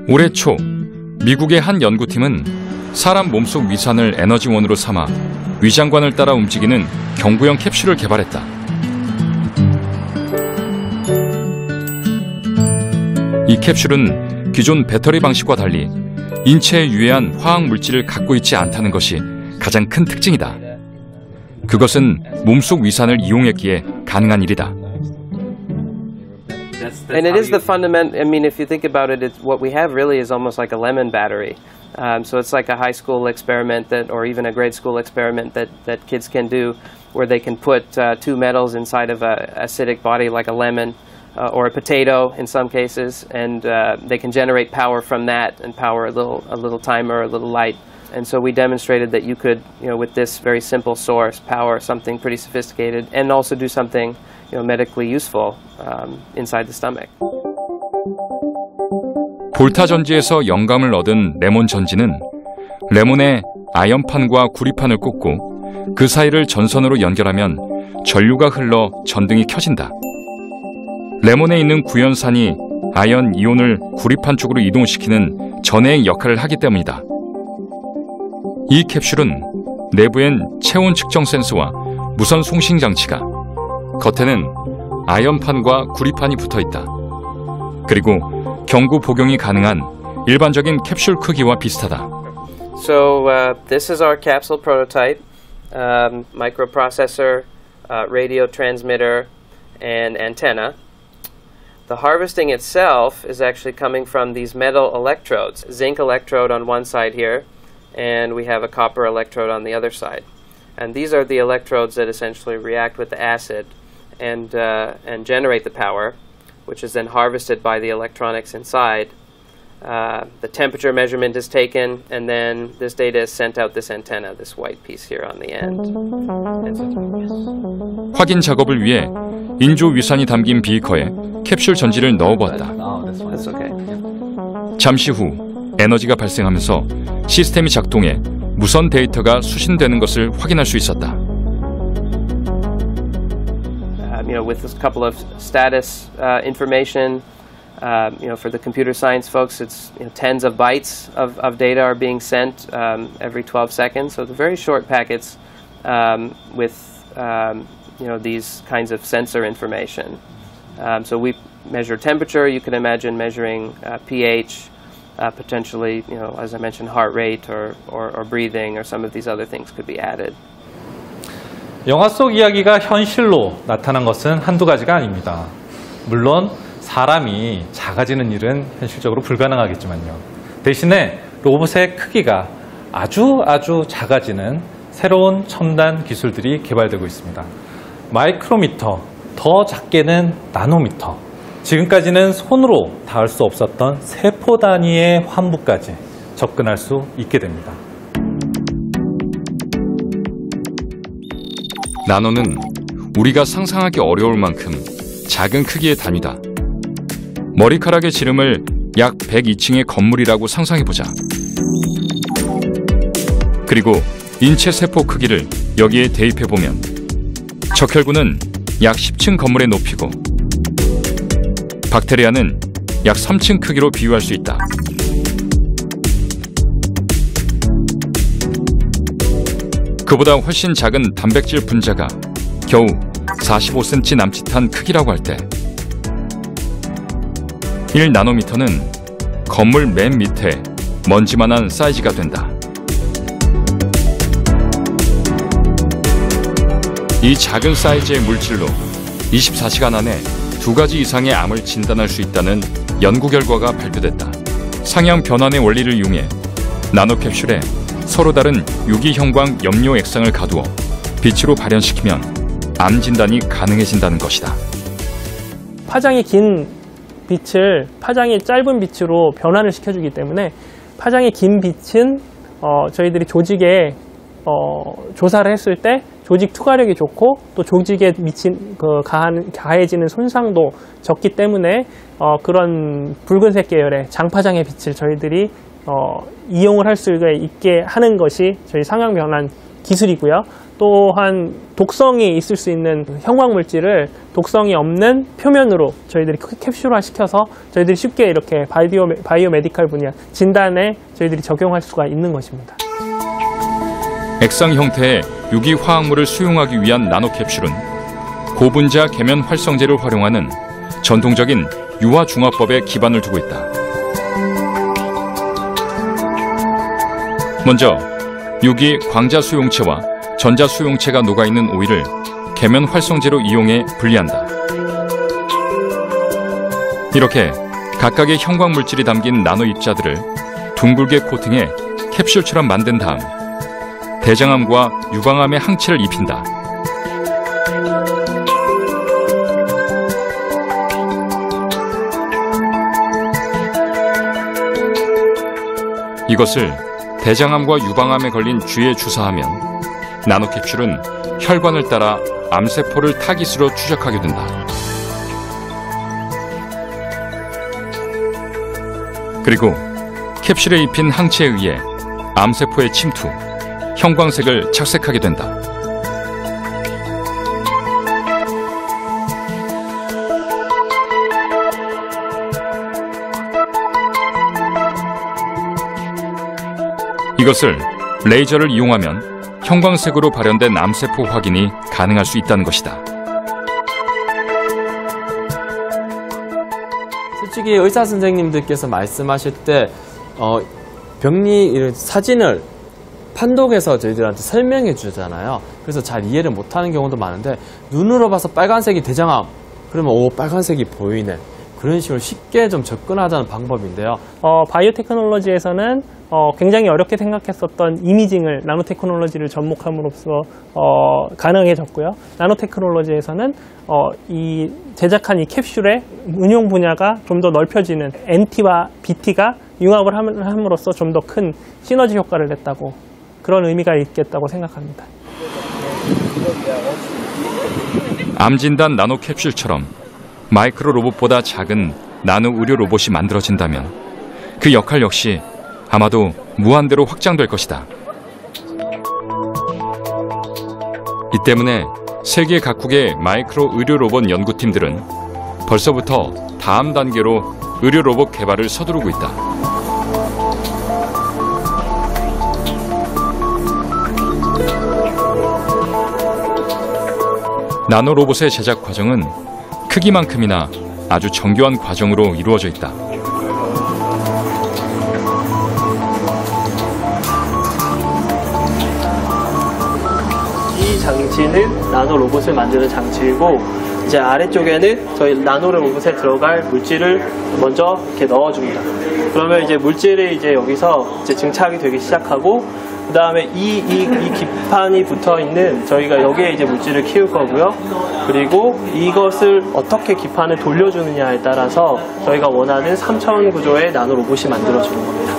올해 초 미국의 한 연구팀은 사람 몸속 위산을 에너지원으로 삼아 위장관을 따라 움직이는 경구형 캡슐을 개발했다. 이 캡슐은 기존 배터리 방식과 달리 인체에 유해한 화학 물질을 갖고 있지 않다는 것이 가장 큰 특징이다. 그것은 몸속 위산을 이용했기에 가능한 일이다. And it is the fundament. I mean, if you think about it, what we have really is almost like a lemon battery. So it's like a high school experiment or even a grade school experiment that kids can do, where they can put two metals inside of an acidic body like a lemon or a potato in some cases, and they can generate power from that and power a little timer, a little light. And so we demonstrated that you could, with this very simple source, power something pretty sophisticated and also do something, medically useful inside the stomach. 볼타 전지에서 영감을 얻은 레몬 전지는 레몬에 아연판과 구리판을 꽂고 그 사이를 전선으로 연결하면 전류가 흘러 전등이 켜진다. 레몬에 있는 구연산이 아연 이온을 구리판 쪽으로 이동시키는 전해의 역할을 하기 때문이다. 이 캡슐은 내부엔 체온 측정 센서와 무선 송신 장치가, 겉에는 아연판과 구리판이 붙어 있다. 그리고 경구 복용이 가능한 일반적인 캡슐 크기와 비슷하다. So this is our capsule prototype, microprocessor, radio transmitter, and antenna. The harvesting itself is actually coming from these metal electrodes, zinc electrode on one side here, and we have a copper electrode on the other side. And these are the electrodes that essentially react with the acid and generate the power, which is then harvested by the electronics inside. The temperature measurement is taken, and then this data is sent out this antenna, this white piece here on the end. 확인 작업을 위해 인조 위산이 담긴 비커에 캡슐 전지를 넣어보았다. 잠시 후 에너지가 발생하면서 시스템이 작동해 무선 데이터가 수신되는 것을 확인할 수 있었다. With a couple of status information, for the computer science folks, it's tens of bytes of data are being sent every 12 seconds. So they're very short packets with these kinds of sensor information. So we measure temperature. You can imagine measuring pH, potentially, as I mentioned, heart rate or breathing, or some of these other things could be added. 영화 속 이야기가 현실로 나타난 것은 한두 가지가 아닙니다. 물론 사람이 작아지는 일은 현실적으로 불가능하겠지만요. 대신에 로봇의 크기가 아주 작아지는 새로운 첨단 기술들이 개발되고 있습니다. 마이크로미터, 더 작게는 나노미터, 지금까지는 손으로 닿을 수 없었던 세포 단위의 환부까지 접근할 수 있게 됩니다. 나노는 우리가 상상하기 어려울 만큼 작은 크기의 단위다. 머리카락의 지름을 약 102층의 건물이라고 상상해보자. 그리고 인체 세포 크기를 여기에 대입해보면 적혈구는 약 10층 건물의 높이고 박테리아는 약 3층 크기로 비유할 수 있다. 그보다 훨씬 작은 단백질 분자가 겨우 45cm 남짓한 크기라고 할 때 1나노미터는 건물 맨 밑에 먼지만한 사이즈가 된다. 이 작은 사이즈의 물질로 24시간 안에 2가지 이상의 암을 진단할 수 있다는 연구 결과가 발표됐다. 상향 변환의 원리를 이용해 나노캡슐에 서로 다른 유기형광 염료 액상을 가두어 빛으로 발현시키면 암 진단이 가능해진다는 것이다. 파장이 긴 빛을 파장이 짧은 빛으로 변환을 시켜주기 때문에 파장이 긴 빛은 저희들이 조직에 조사를 했을 때 조직 투과력이 좋고 또 조직에 미친 가해지는 손상도 적기 때문에 그런 붉은색 계열의 장파장의 빛을 저희들이 이용을 할 수 있게 하는 것이 저희 상향 변환 기술이고요. 또한 독성이 있을 수 있는 형광 물질을 독성이 없는 표면으로 저희들이 캡슐화 시켜서 저희들이 쉽게 이렇게 바이오 메디컬 분야 진단에 저희들이 적용할 수가 있는 것입니다. 액상 형태의 유기 화학물을 수용하기 위한 나노캡슐은 고분자 계면 활성제를 활용하는 전통적인 유화중화법에 기반을 두고 있다. 먼저 유기 광자 수용체와 전자 수용체가 녹아있는 오일을 계면 활성제로 이용해 분리한다. 이렇게 각각의 형광 물질이 담긴 나노 입자들을 둥글게 코팅해 캡슐처럼 만든 다음 대장암과 유방암의 항체를 입힌다. 이것을 대장암과 유방암에 걸린 쥐에 주사하면 나노캡슐은 혈관을 따라 암세포를 타깃으로 추적하게 된다. 그리고 캡슐에 입힌 항체에 의해 암세포의 침투, 형광색을 착색하게 된다. 이것을 레이저를 이용하면 형광색으로 발현된 암세포 확인이 가능할 수 있다는 것이다. 솔직히 의사 선생님들께서 말씀하실 때 병리 사진을 판독해서 저희들한테 설명해 주잖아요. 그래서 잘 이해를 못하는 경우도 많은데 눈으로 봐서 빨간색이 대장암 그러면 오 빨간색이 보이네. 그런 식으로 쉽게 좀 접근하자는 방법인데요. 바이오 테크놀로지에서는 굉장히 어렵게 생각했었던 이미징을 나노 테크놀로지를 접목함으로써 가능해졌고요. 나노 테크놀로지에서는 이 제작한 이 캡슐의 응용 분야가 좀 더 넓혀지는 NT와 BT가 융합을 함으로써 좀 더 큰 시너지 효과를 냈다고 그런 의미가 있겠다고 생각합니다. 암 진단 나노 캡슐처럼 마이크로 로봇보다 작은 나노 의료 로봇이 만들어진다면 그 역할 역시 아마도 무한대로 확장될 것이다. 이 때문에 세계 각국의 마이크로 의료 로봇 연구팀들은 벌써부터 다음 단계로 의료 로봇 개발을 서두르고 있다. 나노 로봇의 제작 과정은 크기만큼이나 아주 정교한 과정으로 이루어져 있다. 이 장치는 나노 로봇을 만드는 장치이고 이제 아래쪽에는 저희 나노 로봇에 들어갈 물질을 먼저 이렇게 넣어줍니다. 그러면 이제 물질이 이제 여기서 이제 증착이 되기 시작하고 그 다음에 이 기판이 붙어 있는 저희가 여기에 이제 물질을 키울 거고요. 그리고 이것을 어떻게 기판을 돌려주느냐에 따라서 저희가 원하는 3차원 구조의 나노 로봇이 만들어지는 겁니다.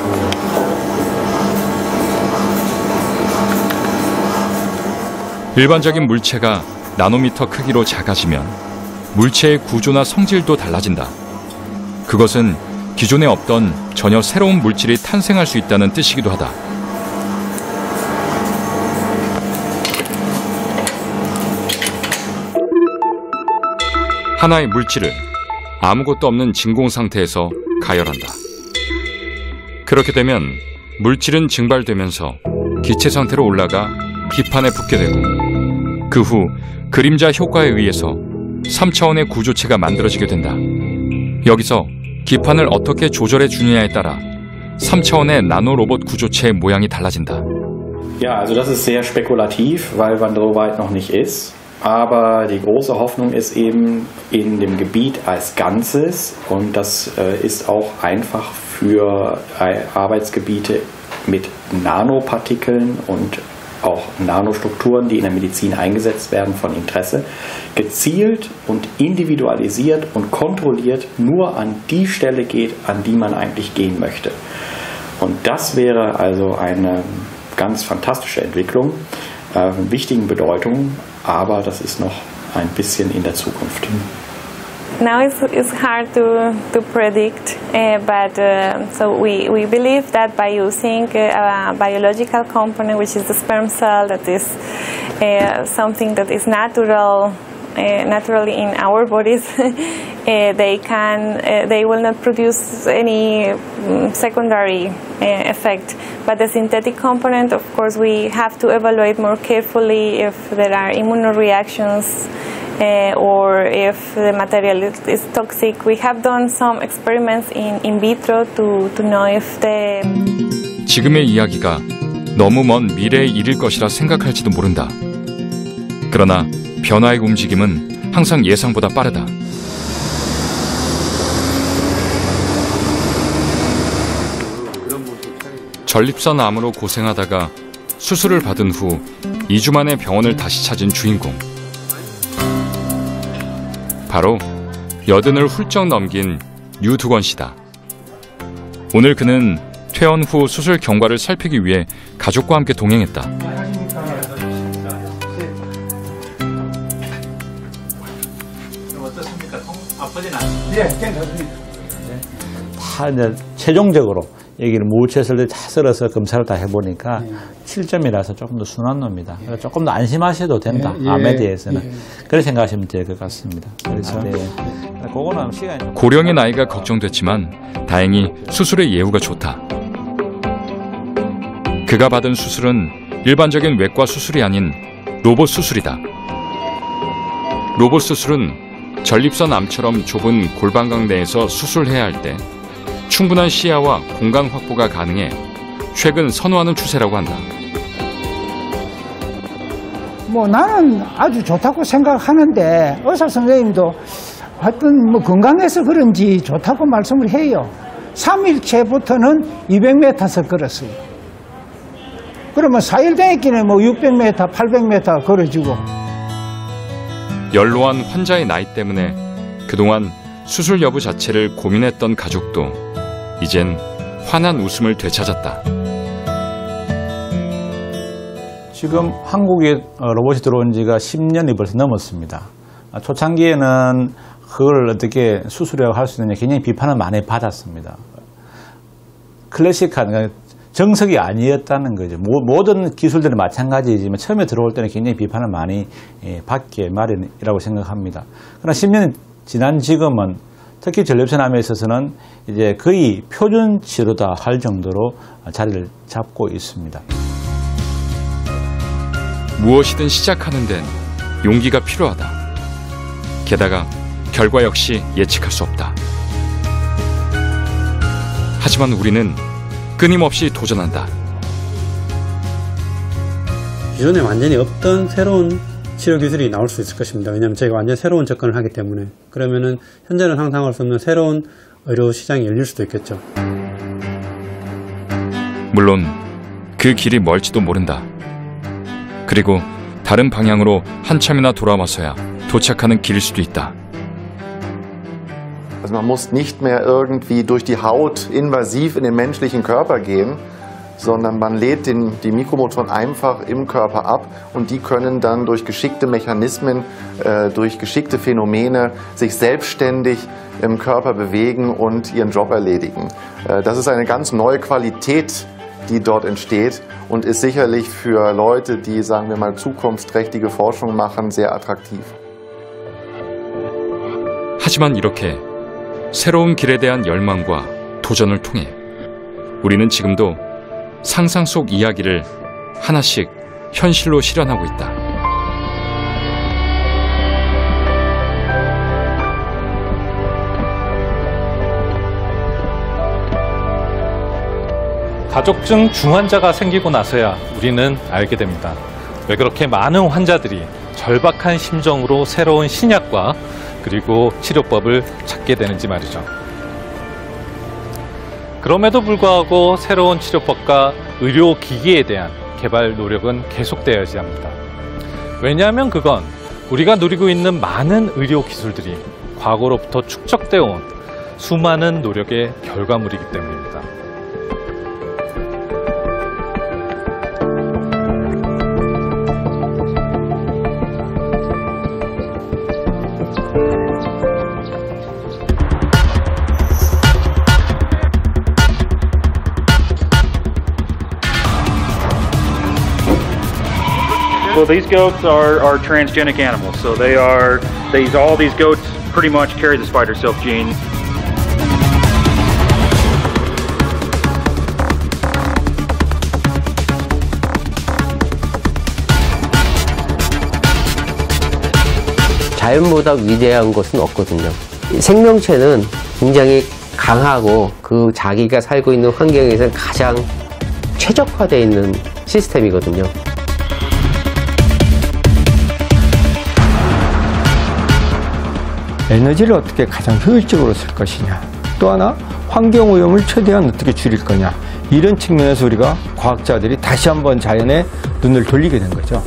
일반적인 물체가 나노미터 크기로 작아지면 물체의 구조나 성질도 달라진다. 그것은 기존에 없던 전혀 새로운 물질이 탄생할 수 있다는 뜻이기도 하다. 하나의 물질을 아무것도 없는 진공 상태에서 가열한다. 그렇게 되면 물질은 증발되면서 기체 상태로 올라가 기판에 붙게 되고 그 후 그림자 효과에 의해서 3차원의 구조체가 만들어지게 된다. 여기서 기판을 어떻게 조절해 주느냐에 따라 3차원의 나노 로봇 구조체의 모양이 달라진다. Ja, also das ist sehr spekulativ, weil man so weit noch nicht ist. Aber die große Hoffnung ist eben in dem Gebiet als Ganzes und das ist auch einfach für Arbeitsgebiete mit Nanopartikeln und auch Nanostrukturen, die in der Medizin eingesetzt werden, von Interesse, gezielt und individualisiert und kontrolliert nur an die Stelle geht, an die man eigentlich gehen möchte. Und das wäre also eine ganz fantastische Entwicklung, von wichtigen Bedeutung, aber das ist noch ein bisschen in der Zukunft. Now it's hard to predict, but so we believe that by using a biological component, which is the sperm cell, that is something that is naturally in our bodies, they will not produce any secondary effect. But the synthetic component, of course, we have to evaluate more carefully if there are immunoreactions or if the material is toxic. We have done some experiments in vitro to know if the... 지금의 이야기가 너무 먼 미래의 일일 것이라 생각할지도 모른다. 그러나 변화의 움직임은 항상 예상보다 빠르다. 전립선 암으로 고생하다가 수술을 받은 후 2주 만에 병원을 다시 찾은 주인공. 바로 80을 훌쩍 넘긴 유두건 씨다. 오늘 그는 퇴원 후 수술 경과를 살피기 위해 가족과 함께 동행했다. 어떻습니까? 아프진 않습니다. 네, 괜찮습니다. 다 이제 최종적으로 여기를 무채설을 다 썰어서 검사를 다 해보니까 7점이라서 조금 더 순한 놈이다. 그러니까 조금 더 안심하셔도 된다. 암에 대해서는. 그렇게 생각하시면 될 것 같습니다. 그래서 그거는 시간이 좀... 고령의 나이가 걱정됐지만 다행히 수술의 예후가 좋다. 그가 받은 수술은 일반적인 외과 수술이 아닌 로봇 수술이다. 로봇 수술은 전립선 암처럼 좁은 골반각 내에서 수술해야 할 때 충분한 시야와 공간 확보가 가능해 최근 선호하는 추세라고 한다. 뭐 나는 아주 좋다고 생각하는데 의사 선생님도 하여튼 뭐 건강해서 그런지 좋다고 말씀을 해요. 3일째부터는 200m서 걸었어요. 그러면 4일 되기는 뭐 600m, 800m 걸어지고. 연로한 환자의 나이 때문에 그동안 수술 여부 자체를 고민했던 가족도 이젠 환한 웃음을 되찾았다. 지금 한국에 로봇이 들어온 지가 10년이 벌써 넘었습니다. 초창기에는 그걸 어떻게 수술이라고 할 수 있느냐 굉장히 비판을 많이 받았습니다. 클래식한, 그러니까 정석이 아니었다는 거죠. 모든 기술들은 마찬가지지만 처음에 들어올 때는 굉장히 비판을 많이 받게 마련이라고 생각합니다. 그러나 10년이 지난 지금은 특히 전립선 암에 있어서는 이제 거의 표준 치료다 할 정도로 자리를 잡고 있습니다. 무엇이든 시작하는 데는 용기가 필요하다. 게다가 결과 역시 예측할 수 없다. 하지만 우리는 끊임없이 도전한다. 기존에 완전히 없던 새로운 치료 기술이 나올 수 있을 것입니다. 왜냐하면 저희가 완전히 새로운 접근을 하기 때문에. 그러면은 현재는 상상할 수 없는 새로운 의료 시장이 열릴 수도 있겠죠. 물론 그 길이 멀지도 모른다. 그리고 다른 방향으로 한참이나 돌아와서야 도착하는 길일 수도 있다. Also man muss nicht mehr irgendwie durch die Haut invasiv in den menschlichen Körper gehen, sondern man lädt die Mikromotoren einfach im Körper ab und die können dann durch geschickte Mechanismen, durch geschickte Phänomene sich selbstständig im Körper bewegen und ihren Job erledigen. Das ist eine ganz neue Qualität, die dort entsteht und ist sicherlich für Leute, die, sagen wir mal, zukunftsträchtige Forschung machen, sehr attraktiv. 하지만 이렇게 새로운 길에 대한 열망과 도전을 통해 우리는 지금도 상상 속 이야기를 하나씩 현실로 실현하고 있다. 가족중 중환자가 생기고 나서야 우리는 알게 됩니다. 왜 그렇게 많은 환자들이 절박한 심정으로 새로운 신약과 그리고 치료법을 찾게 되는지 말이죠. 그럼에도 불구하고 새로운 치료법과 의료기기에 대한 개발 노력은 계속되어야지 합니다. 왜냐하면 그건 우리가 누리고 있는 많은 의료 기술들이 과거로부터 축적되어 온 수많은 노력의 결과물이기 때문입니다. Well, these goats are transgenic animals, so all these goats pretty much carry the spider silk gene. 자연보다 위대한 것은 없거든요. 생명체는 굉장히 강하고 그 자기가 살고 있는 환경에서 가장 최적화되어 있는 시스템이거든요. 에너지를 어떻게 가장 효율적으로 쓸 것이냐, 또 하나 환경오염을 최대한 어떻게 줄일 거냐, 이런 측면에서 우리가 과학자들이 다시 한번 자연에 눈을 돌리게 된 거죠.